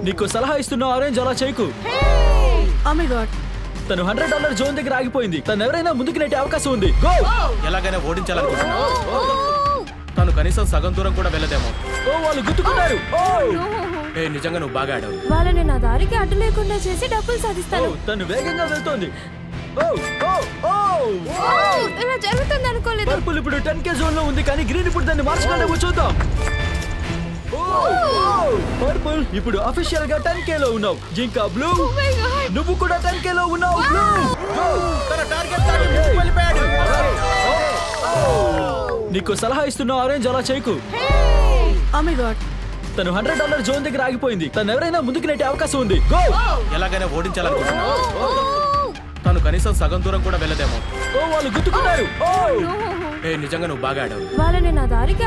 నీకు సలహా ఇస్తున్నా ఆరెంజ్, అలా చేయకు. Oh my God. తను $100 జోన్ దగ్గర ఆగిపోయింది. తను ఎవరైనా ముందుకు నెట్టే అవకాశం ఉంది. గో! ఎలాగైనా ఓడించాలనుకుంటున్నావు. తను కనీసం సగం దూరం కూడా వెళ్ళదేమో. ఓ, వాళ్ళు గుద్దుకున్నారు. ఓ! నిజంగా నువ్వు బాగా ఆడావు. వాళ్ళని నా దారికి అడ్డు లేకుండా చేసి డబ్బులు సాధిస్తాను. తను వేగంగా వెళ్తోంది. ఓ! ఓ! ఓ! ఇలా జరుగుతుంది అనుకోలేదు. పర్పుల్ ఇప్పుడు 10K జోన్ లో ఉంది, కానీ గ్రీన్ ఇప్పుడు దాన్ని మార్చగలమో చూద్దాం. పర్పుల్ ఇప్పుడు అఫీషియల్ గా 10K లో ఉన్నావు. ఇంకా బ్లూ, నువ్వు కూడా 10K లో ఉన్నావు. బ్లూ, తన టార్గెట్ దాటి ముందుకు వెళ్ళిపోయాడు. నీకు సలహా ఇస్తున్నా ఆరెంజ్, అలా చేయకు. Oh my God. తను $100 జోన్ దగ్గర ఆగిపోయింది. తను ఎవరైనా ముందుకు నెట్టే అవకాశం ఉంది. గో! ఎలాగైనా ఓడించాలనుకుంటున్నావు. తను కనీసం సగం దూరం కూడా వెళ్ళదేమో. ఓ, వాళ్ళు గుద్దుకున్నారు. నిజంగా నువ్వు బాగా ఆడావు. వాళ్ళని నా దారికి